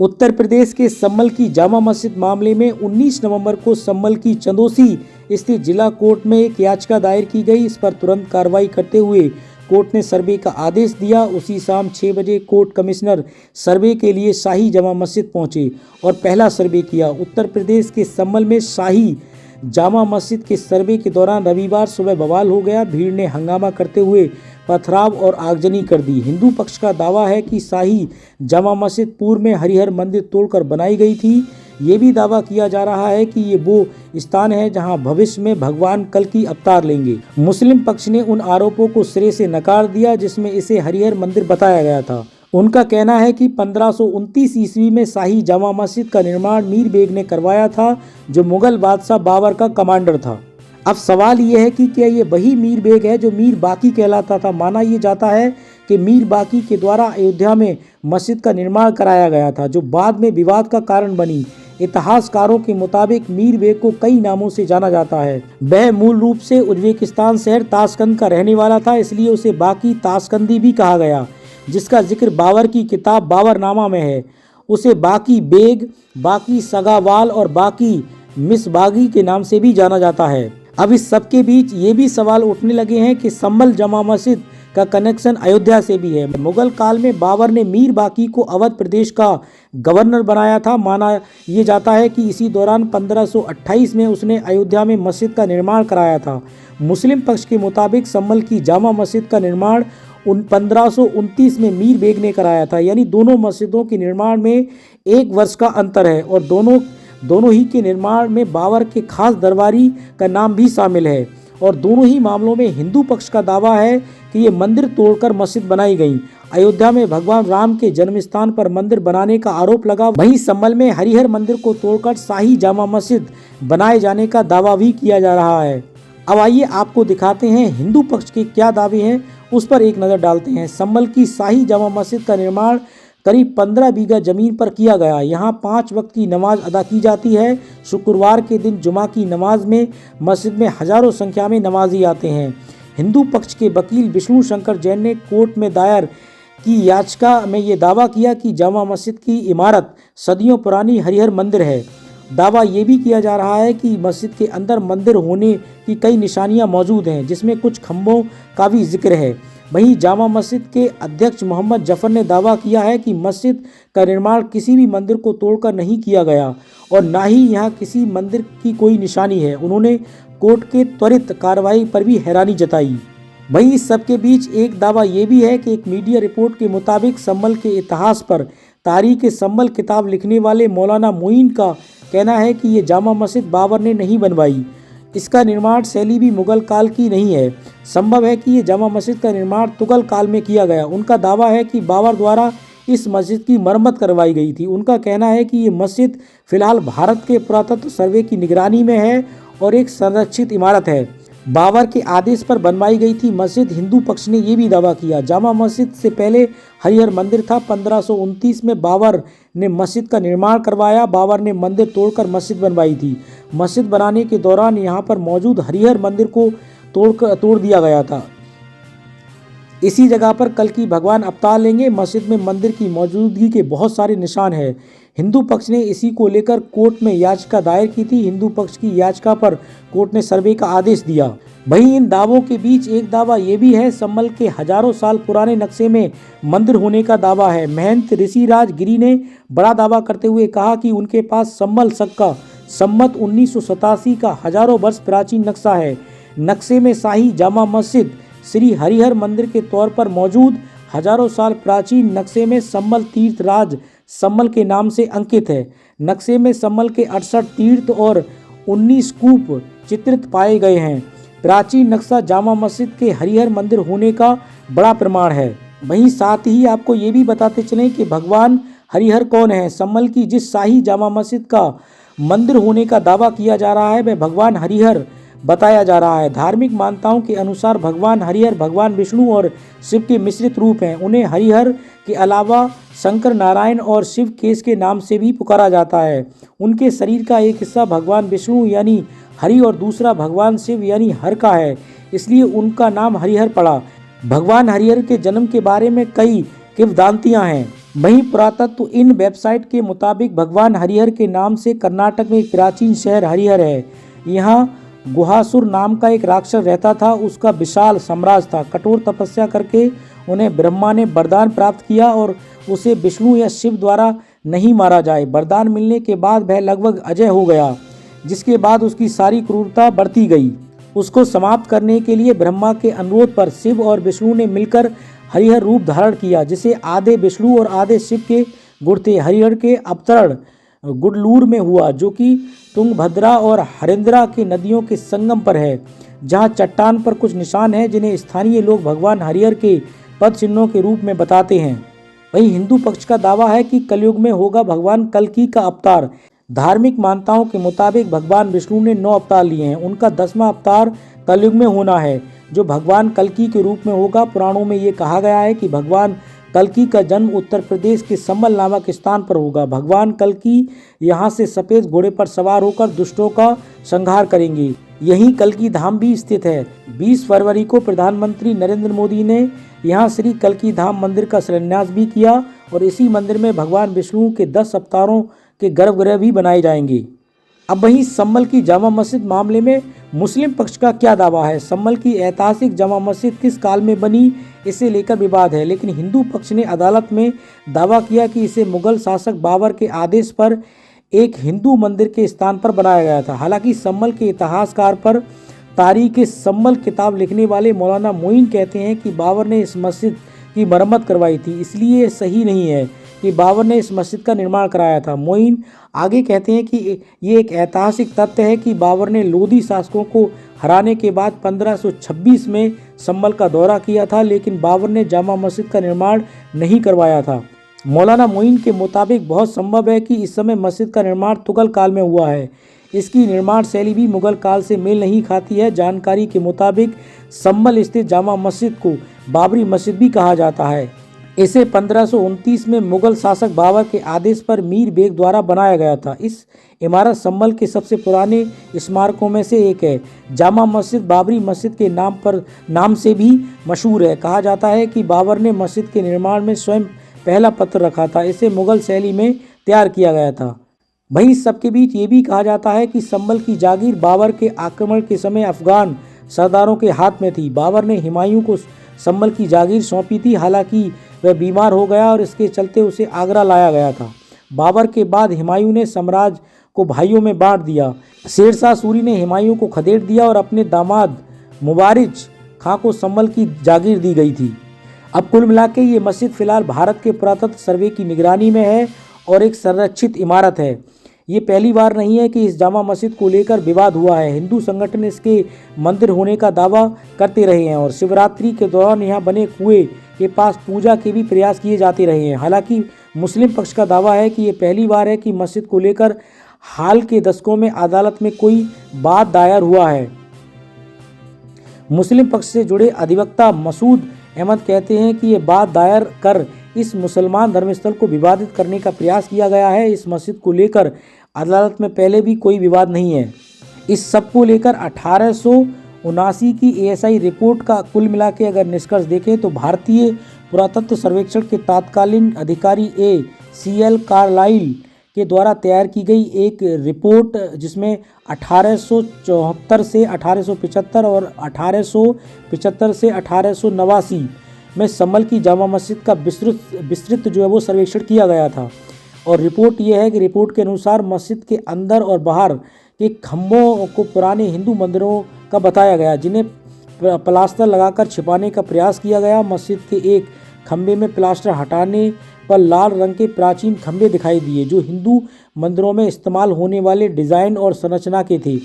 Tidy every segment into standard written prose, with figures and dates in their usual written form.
उत्तर प्रदेश के सम्मल की जामा मस्जिद मामले में 19 नवंबर को सम्मल की चंदोसी स्थित जिला कोर्ट में एक याचिका दायर की गई। इस पर तुरंत कार्रवाई करते हुए कोर्ट ने सर्वे का आदेश दिया। उसी शाम 6 बजे कोर्ट कमिश्नर सर्वे के लिए शाही जामा मस्जिद पहुंचे और पहला सर्वे किया। उत्तर प्रदेश के सम्मल में शाही जामा मस्जिद के सर्वे के दौरान रविवार सुबह बवाल हो गया। भीड़ ने हंगामा करते हुए पथराव और आगजनी कर दी। हिंदू पक्ष का दावा है कि शाही जामा मस्जिद पूर्व में हरिहर मंदिर तोड़कर बनाई गई थी। ये भी दावा किया जा रहा है कि ये वो स्थान है जहां भविष्य में भगवान कल्कि अवतार लेंगे। मुस्लिम पक्ष ने उन आरोपों को सिरे से नकार दिया जिसमें इसे हरिहर मंदिर बताया गया था। उनका कहना है कि 1529 ईस्वी में शाही जामा मस्जिद का निर्माण मीर बेग ने करवाया था, जो मुगल बादशाह बाबर का कमांडर था। अब सवाल ये है कि क्या ये वही मीर बेग है जो मीर बाकी कहलाता था। माना ये जाता है कि मीर बाकी के द्वारा अयोध्या में मस्जिद का निर्माण कराया गया था, जो बाद में विवाद का कारण बनी। इतिहासकारों के मुताबिक मीर बेग को कई नामों से जाना जाता है। वह मूल रूप से उज्बेकिस्तान शहर ताशकंद का रहने वाला था, इसलिए उसे बाकी ताशकंदी भी कहा गया, जिसका जिक्र बाबर की किताब बाबरनामा में है। उसे बाकी बेग, बाकी सगावाल और बाकी मिसबागी के नाम से भी जाना जाता है। अब इस सब के बीच ये भी सवाल उठने लगे हैं कि सम्मल जामा मस्जिद का कनेक्शन अयोध्या से भी है। मुगल काल में बाबर ने मीर बाकी को अवध प्रदेश का गवर्नर बनाया था। माना ये जाता है कि इसी दौरान 1528 में उसने अयोध्या में मस्जिद का निर्माण कराया था। मुस्लिम पक्ष के मुताबिक सम्मल की जामा मस्जिद का निर्माण 1529 में मीर बेग ने कराया था। यानी दोनों मस्जिदों के निर्माण में 1 वर्ष का अंतर है और दोनों ही के निर्माण में बाबर के खास दरबारी का नाम भी शामिल है। और दोनों ही मामलों में हिंदू पक्ष का दावा है कि ये मंदिर तोड़कर मस्जिद बनाई गई। अयोध्या में भगवान राम के जन्म स्थान पर मंदिर बनाने का आरोप लगा। वहीं सम्मल में हरिहर मंदिर को तोड़कर शाही जामा मस्जिद बनाए जाने का दावा भी किया जा रहा है। अब आइए आपको दिखाते हैं हिंदू पक्ष के क्या दावे हैं, उस पर एक नज़र डालते हैं। सम्मल की शाही जामा मस्जिद का निर्माण करीब 15 बीघा जमीन पर किया गया। यहाँ 5 वक्त की नमाज अदा की जाती है। शुक्रवार के दिन जुमा की नमाज में मस्जिद में हजारों संख्या में नमाजी आते हैं। हिंदू पक्ष के वकील विष्णु शंकर जैन ने कोर्ट में दायर की याचिका में ये दावा किया कि जामा मस्जिद की इमारत सदियों पुरानी हरिहर मंदिर है। दावा ये भी किया जा रहा है कि मस्जिद के अंदर मंदिर होने की कई निशानियां मौजूद हैं, जिसमें कुछ खम्भों का भी जिक्र है। वहीं जामा मस्जिद के अध्यक्ष मोहम्मद जफर ने दावा किया है कि मस्जिद का निर्माण किसी भी मंदिर को तोड़कर नहीं किया गया और ना ही यहाँ किसी मंदिर की कोई निशानी है। उन्होंने कोर्ट के त्वरित कार्रवाई पर भी हैरानी जताई। वहीं इस सब के बीच एक दावा ये भी है कि एक मीडिया रिपोर्ट के मुताबिक सम्मल के इतिहास पर तारीख सम्मल किताब लिखने वाले मौलाना मोइन का कहना है कि ये जामा मस्जिद बाबर ने नहीं बनवाई। इसका निर्माण शैली भी मुगल काल की नहीं है। संभव है कि ये जामा मस्जिद का निर्माण तुगल काल में किया गया। उनका दावा है कि बाबर द्वारा इस मस्जिद की मरम्मत करवाई गई थी। उनका कहना है कि ये मस्जिद फिलहाल भारत के पुरातत्व सर्वे की निगरानी में है और एक संरक्षित इमारत है। बाबर के आदेश पर बनवाई गई थी मस्जिद। हिंदू पक्ष ने ये भी दावा किया। जामा मस्जिद से पहले हरिहर मंदिर था। 1529 में बाबर ने मस्जिद का निर्माण करवाया। बाबर ने मंदिर तोड़कर मस्जिद बनवाई थी। मस्जिद बनाने के दौरान यहाँ पर मौजूद हरिहर मंदिर को तोड़ दिया गया था। इसी जगह पर कल्कि भगवान अवतार लेंगे। मस्जिद में मंदिर की मौजूदगी के बहुत सारे निशान हैं। हिंदू पक्ष ने इसी को लेकर कोर्ट में याचिका दायर की थी। हिंदू पक्ष की याचिका पर कोर्ट ने सर्वे का आदेश दिया। वहीं इन दावों के बीच एक दावा ये भी है। सम्मल के हजारों साल पुराने नक्शे में मंदिर होने का दावा है। महंत ऋषिराज गिरी ने बड़ा दावा करते हुए कहा कि उनके पास सम्मल शक का सम्मत 1987 का हजारों वर्ष प्राचीन नक्शा है। नक्शे में शाही जामा मस्जिद श्री हरिहर मंदिर के तौर पर मौजूद हजारों साल प्राचीन नक्शे में सम्मल तीर्थ राज सम्मल के नाम से अंकित है। नक्शे में सम्मल के 68 तीर्थ और 19 कूप चित्रित पाए गए हैं। प्राचीन नक्शा जामा मस्जिद के हरिहर मंदिर होने का बड़ा प्रमाण है। वहीं साथ ही आपको ये भी बताते चलें कि भगवान हरिहर कौन है। सम्मल की जिस शाही जामा मस्जिद का मंदिर होने का दावा किया जा रहा है वह भगवान हरिहर बताया जा रहा है। धार्मिक मान्यताओं के अनुसार भगवान हरिहर भगवान विष्णु और शिव के मिश्रित रूप हैं। उन्हें हरिहर के अलावा शंकर नारायण और शिव केश के नाम से भी पुकारा जाता है। उनके शरीर का एक हिस्सा भगवान विष्णु यानी हरि और दूसरा भगवान शिव यानी हर का है, इसलिए उनका नाम हरिहर पड़ा। भगवान हरिहर के जन्म के बारे में कई किंवदंतियां हैं। वहीं पुरातत्व इन वेबसाइट के मुताबिक भगवान हरिहर के नाम से कर्नाटक में एक प्राचीन शहर हरिहर है। यहाँ गुहासुर नाम का एक राक्षस रहता था। उसका विशाल साम्राज्य था। कठोर तपस्या करके उन्हें ब्रह्मा ने वरदान प्राप्त किया और उसे विष्णु या शिव द्वारा नहीं मारा जाए। वरदान मिलने के बाद वह लगभग अजय हो गया, जिसके बाद उसकी सारी क्रूरता बढ़ती गई। उसको समाप्त करने के लिए ब्रह्मा के अनुरोध पर शिव और विष्णु ने मिलकर हरिहर रूप धारण किया, जिसे आधे विष्णु और आधे शिव के गुण थे। हरिहर के अवतरण गुडलूर में हुआ, जो कि तुंगभद्रा और हरिंद्रा के नदियों के संगम पर है, जहां चट्टान पर कुछ निशान हैं जिन्हें स्थानीय लोग भगवान हरिहर के पद चिन्हों के रूप में बताते हैं। वहीं हिंदू पक्ष का दावा है कि कलयुग में होगा भगवान कल्कि का अवतार। धार्मिक मान्यताओं के मुताबिक भगवान विष्णु ने 9 अवतार लिए हैं। उनका 10वां अवतार कलयुग में होना है, जो भगवान कल्कि के रूप में होगा। पुराणों में ये कहा गया है कि भगवान कल्कि का जन्म उत्तर प्रदेश के संबल नामक स्थान पर होगा। भगवान कल्कि यहाँ से सफेद घोड़े पर सवार होकर दुष्टों का संहार करेंगे। यहीं कल्कि धाम भी स्थित है। 20 फरवरी को प्रधानमंत्री नरेंद्र मोदी ने यहाँ श्री कल्कि धाम मंदिर का शिलान्यास भी किया और इसी मंदिर में भगवान विष्णु के 10 अवतारों के गर्भगृह भी बनाए जाएंगे। अब वहीं संभल की जामा मस्जिद मामले में मुस्लिम पक्ष का क्या दावा है? संभल की ऐतिहासिक जामा मस्जिद किस काल में बनी, इसे लेकर विवाद है, लेकिन हिंदू पक्ष ने अदालत में दावा किया कि इसे मुगल शासक बाबर के आदेश पर एक हिंदू मंदिर के स्थान पर बनाया गया था। हालांकि संभल के इतिहासकार पर तारीख संभल किताब लिखने वाले मौलाना मोइन कहते हैं कि बाबर ने इस मस्जिद की मरम्मत करवाई थी, इसलिए सही नहीं है कि बाबर ने इस मस्जिद का निर्माण कराया था। मोइन आगे कहते हैं कि ये एक ऐतिहासिक तथ्य है कि बाबर ने लोधी शासकों को हराने के बाद 1526 में संभल का दौरा किया था, लेकिन बाबर ने जामा मस्जिद का निर्माण नहीं करवाया था। मौलाना मोइन के मुताबिक बहुत संभव है कि इस समय मस्जिद का निर्माण तुगल काल में हुआ है। इसकी निर्माण शैली भी मुगल काल से मेल नहीं खाती है। जानकारी के मुताबिक संभल स्थित जामा मस्जिद को बाबरी मस्जिद भी कहा जाता है। इसे 1529 में मुगल शासक बाबर के आदेश पर मीर बेग द्वारा बनाया गया था। इस इमारत संभल के सबसे पुराने स्मारकों में से एक है। जामा मस्जिद बाबरी मस्जिद के नाम से भी मशहूर है। कहा जाता है कि बाबर ने मस्जिद के निर्माण में स्वयं पहला पत्थर रखा था। इसे मुगल शैली में तैयार किया गया था। वहीं सबके बीच ये भी कहा जाता है कि संभल की जागीर बाबर के आक्रमण के समय अफगान सरदारों के हाथ में थी। बाबर ने हुमायूं को संभल की जागीर सौंपी थी। हालांकि वह बीमार हो गया और इसके चलते उसे आगरा लाया गया था। बाबर के बाद हुमायूं ने साम्राज्य को भाइयों में बांट दिया। शेरशाह सूरी ने हुमायूं को खदेड़ दिया और अपने दामाद मुबारिज खां को संभल की जागीर दी गई थी। अब कुल मिलाकर ये मस्जिद फिलहाल भारत के पुरातत्व सर्वे की निगरानी में है और एक संरक्षित इमारत है। ये पहली बार नहीं है कि इस जामा मस्जिद को लेकर विवाद हुआ है। हिंदू संगठन इसके मंदिर होने का दावा करते रहे हैं और शिवरात्रि के दौरान यहाँ बने कुएं के पास पूजा के भी प्रयास किए जाते रहे हैं। हालांकि मुस्लिम पक्ष का दावा है कि ये पहली बार है कि मस्जिद को लेकर हाल के दशकों में अदालत में कोई बात दायर हुआ है। मुस्लिम पक्ष से जुड़े अधिवक्ता मसूद अहमद कहते हैं कि ये बात दायर कर इस मुसलमान धर्मस्थल को विवादित करने का प्रयास किया गया है। इस मस्जिद को लेकर अदालत में पहले भी कोई विवाद नहीं है। इस सब को लेकर 1879 की ASI रिपोर्ट का कुल मिला के अगर निष्कर्ष देखें तो भारतीय पुरातत्व सर्वेक्षण के तत्कालीन अधिकारी CL कार्लाइल के द्वारा तैयार की गई एक रिपोर्ट, जिसमें 1874 से 1875 और 1875 से 1889 में संभल की जामा मस्जिद का विस्तृत जो है वो सर्वेक्षण किया गया था। और रिपोर्ट ये है कि रिपोर्ट के अनुसार मस्जिद के अंदर और बाहर के खम्भों को पुराने हिंदू मंदिरों का बताया गया, जिन्हें प्लास्टर लगाकर छिपाने का प्रयास किया गया। मस्जिद के एक खम्भे में प्लास्टर हटाने पर लाल रंग के प्राचीन खम्भे दिखाई दिए, जो हिंदू मंदिरों में इस्तेमाल होने वाले डिज़ाइन और संरचना के थे।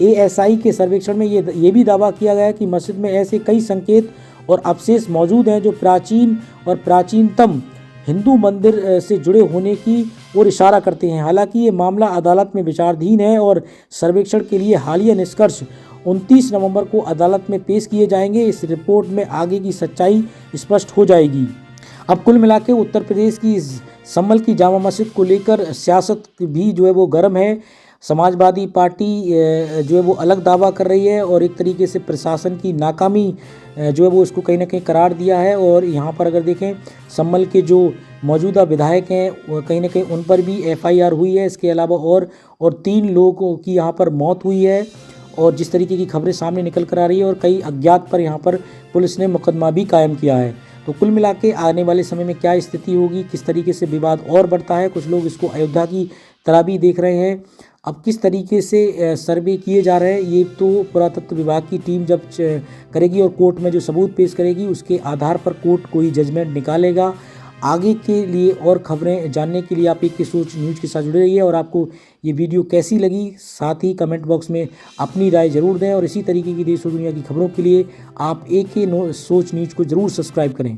ASI के सर्वेक्षण में ये भी दावा किया गया कि मस्जिद में ऐसे कई संकेत और अवशेष मौजूद हैं जो प्राचीन और प्राचीनतम हिंदू मंदिर से जुड़े होने की ओर इशारा करते हैं। हालांकि ये मामला अदालत में विचाराधीन है और सर्वेक्षण के लिए हालिया निष्कर्ष 29 नवंबर को अदालत में पेश किए जाएंगे। इस रिपोर्ट में आगे की सच्चाई स्पष्ट हो जाएगी। अब कुल मिला के उत्तर प्रदेश की संभल की जामा मस्जिद को लेकर सियासत भी जो है वो गर्म है। समाजवादी पार्टी जो है वो अलग दावा कर रही है और एक तरीके से प्रशासन की नाकामी जो है वो इसको कहीं ना कहीं करार दिया है। और यहाँ पर अगर देखें संभल के जो मौजूदा विधायक हैं कहीं ना कहीं उन पर भी एफआईआर हुई है। इसके अलावा और 3 लोगों की यहाँ पर मौत हुई है और जिस तरीके की खबरें सामने निकल कर आ रही है और कई अज्ञात पर यहाँ पर पुलिस ने मुकदमा भी कायम किया है। तो कुल मिला के आने वाले समय में क्या स्थिति होगी, किस तरीके से विवाद और बढ़ता है, कुछ लोग इसको अयोध्या की तरह भी देख रहे हैं। अब किस तरीके से सर्वे किए जा रहे हैं ये तो पुरातत्व विभाग की टीम जब करेगी और कोर्ट में जो सबूत पेश करेगी उसके आधार पर कोर्ट कोई जजमेंट निकालेगा। आगे के लिए और खबरें जानने के लिए आप एक की सोच न्यूज़ के साथ जुड़े रहिए और आपको ये वीडियो कैसी लगी साथ ही कमेंट बॉक्स में अपनी राय ज़रूर दें और इसी तरीके की देश और दुनिया की खबरों के लिए आप एक ही सोच न्यूज़ को ज़रूर सब्सक्राइब करें।